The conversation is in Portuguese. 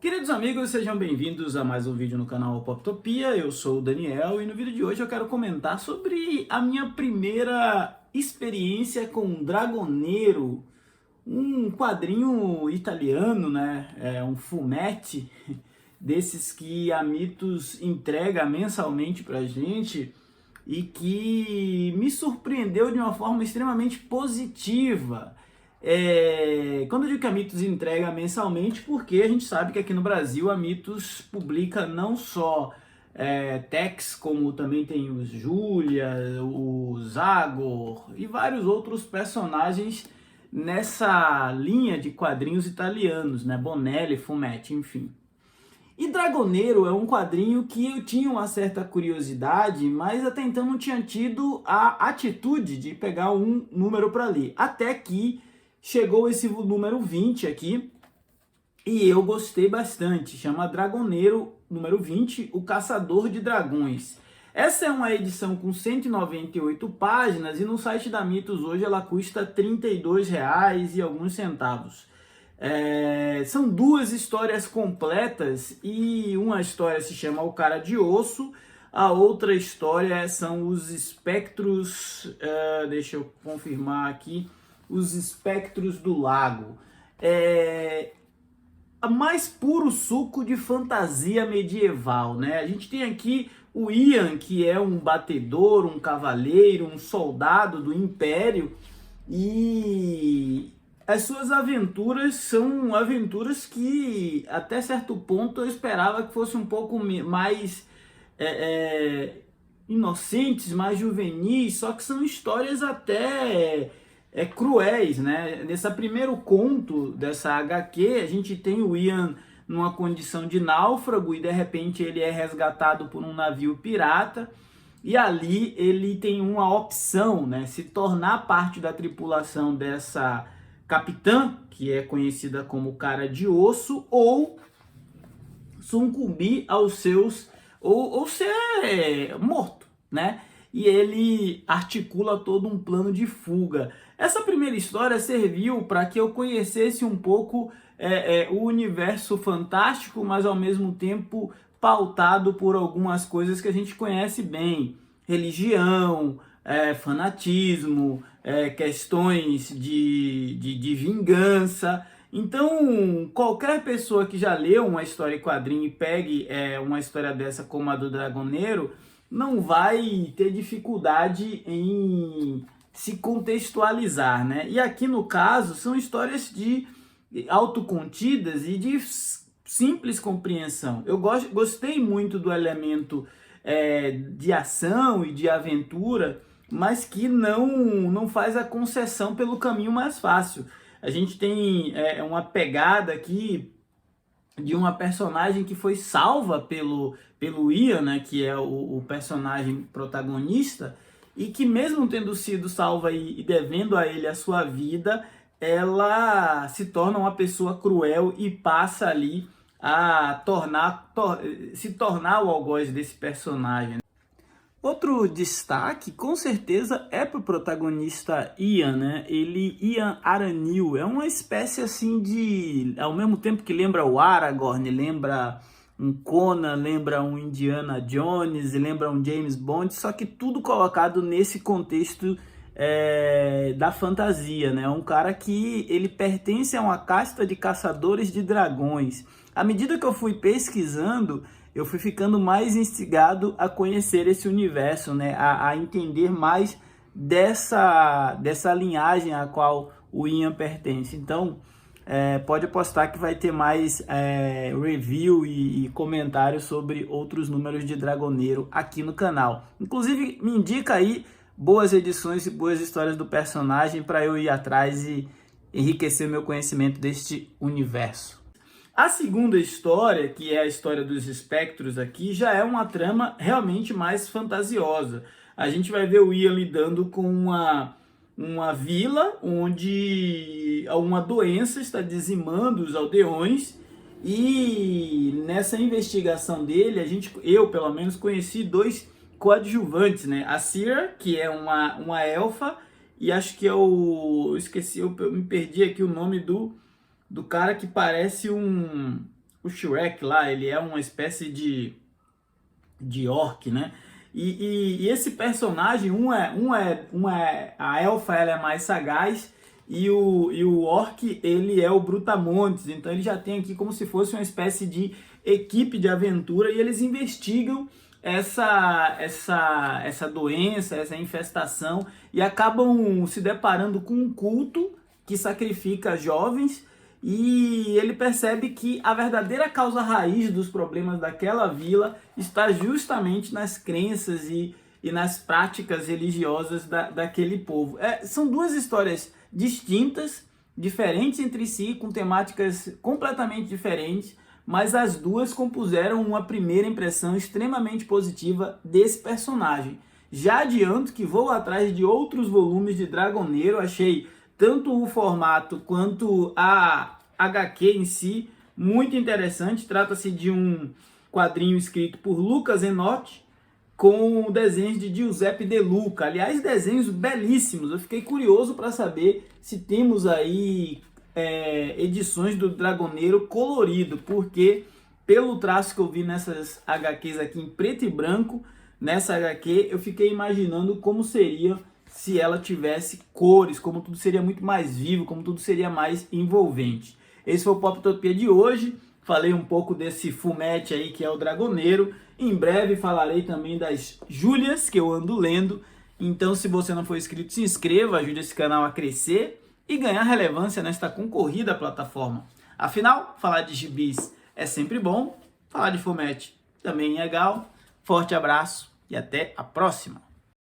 Queridos amigos, sejam bem-vindos a mais um vídeo no canal Poptopia. Eu sou o Daniel e no vídeo de hoje eu quero comentar sobre a minha primeira experiência com Dragoneiro, um quadrinho italiano, né? Um fumetti desses que a Mitos entrega mensalmente pra gente e que me surpreendeu de uma forma extremamente positiva. Quando eu digo que a Mitos entrega mensalmente, porque a gente sabe que aqui no Brasil a Mitos publica não só Tex, como também tem o Júlia, o Zagor e vários outros personagens nessa linha de quadrinhos italianos, né? Bonelli, Fumetti, enfim. E Dragoneiro é um quadrinho que eu tinha uma certa curiosidade, mas até então não tinha tido a atitude de pegar um número para ler. Até que chegou esse número 20 aqui e eu gostei bastante. Chama Dragoneiro número 20, O Caçador de Dragões. Essa é uma edição com 198 páginas e no site da Mitos hoje ela custa R$ 32,00 e alguns centavos. São duas histórias completas e uma história se chama O Cara de Osso, a outra história são os espectros, deixa eu confirmar aqui, os espectros do lago. A mais puro suco de fantasia medieval, né? A gente tem aqui o Ian, que é um batedor, um cavaleiro, um soldado do Império, e as suas aventuras são aventuras que até certo ponto eu esperava que fosse um pouco mais inocentes, mais juvenis, só que são histórias até cruéis, né? Nesse primeiro conto dessa HQ, a gente tem o Ian numa condição de náufrago e de repente ele é resgatado por um navio pirata e ali ele tem uma opção, né? Se tornar parte da tripulação dessa capitã, que é conhecida como Cara de Osso, ou sucumbir aos seus, ou ser morto, né? E ele articula todo um plano de fuga. Essa primeira história serviu para que eu conhecesse um pouco o universo fantástico, mas ao mesmo tempo pautado por algumas coisas que a gente conhece bem. Religião, fanatismo, questões de vingança. Então, qualquer pessoa que já leu uma história em quadrinho e pegue uma história dessa como a do Dragoneiro, não vai ter dificuldade em se contextualizar, né? E aqui no caso são histórias de autocontidas e de simples compreensão. Eu gostei muito do elemento de ação e de aventura, mas que não faz a concessão pelo caminho mais fácil. A gente tem uma pegada aqui de uma personagem que foi salva pelo Ian, né, que é o personagem protagonista, e que mesmo tendo sido salva e devendo a ele a sua vida, ela se torna uma pessoa cruel e passa ali a se tornar o algoz desse personagem. Outro destaque, com certeza, é pro protagonista Ian, né? Ian Aranil, é uma espécie assim de... Ao mesmo tempo que lembra o Aragorn, lembra um Conan, lembra um Indiana Jones, lembra um James Bond, só que tudo colocado nesse contexto da fantasia, né? Um cara que ele pertence a uma casta de caçadores de dragões. À medida que eu fui pesquisando, eu fui ficando mais instigado a conhecer esse universo, né? A entender mais dessa linhagem a qual o Ian pertence. Então, pode apostar que vai ter mais review e comentários sobre outros números de Dragoneiro aqui no canal. Inclusive, me indica aí boas edições e boas histórias do personagem para eu ir atrás e enriquecer meu conhecimento deste universo. A segunda história, que é a história dos espectros aqui, já é uma trama realmente mais fantasiosa. A gente vai ver o Ian lidando com uma vila onde uma doença está dizimando os aldeões e nessa investigação dele, eu pelo menos conheci dois coadjuvantes, né? A Cira, que é uma elfa, e acho que eu me perdi aqui o nome do cara que parece um o Shrek lá, ele é uma espécie de orc, né? E esse personagem, a elfa, ela é mais sagaz, e o orc, ele é o Brutamontes. Então ele já tem aqui como se fosse uma espécie de equipe de aventura, e eles investigam essa doença, essa infestação, e acabam se deparando com um culto que sacrifica jovens, e ele percebe que a verdadeira causa raiz dos problemas daquela vila está justamente nas crenças e nas práticas religiosas daquele povo. São duas histórias distintas, diferentes entre si, com temáticas completamente diferentes, mas as duas compuseram uma primeira impressão extremamente positiva desse personagem. Já adianto que vou atrás de outros volumes de Dragoneiro, achei tanto o formato quanto a HQ em si muito interessante. Trata-se de um quadrinho escrito por Lucas Enotti, com desenhos de Giuseppe De Luca. Aliás, desenhos belíssimos. Eu fiquei curioso para saber se temos aí edições do Dragoneiro colorido, porque pelo traço que eu vi nessas HQs aqui em preto e branco, nessa HQ eu fiquei imaginando como seria se ela tivesse cores, como tudo seria muito mais vivo, como tudo seria mais envolvente. Esse foi o Poptopia de hoje. Falei um pouco desse fumete aí que é o Dragoneiro. Em breve falarei também das Júlias que eu ando lendo. Então, se você não for inscrito, se inscreva, ajude esse canal a crescer e ganhar relevância nesta concorrida plataforma. Afinal, falar de gibis é sempre bom, falar de fumete também é legal. Forte abraço e até a próxima!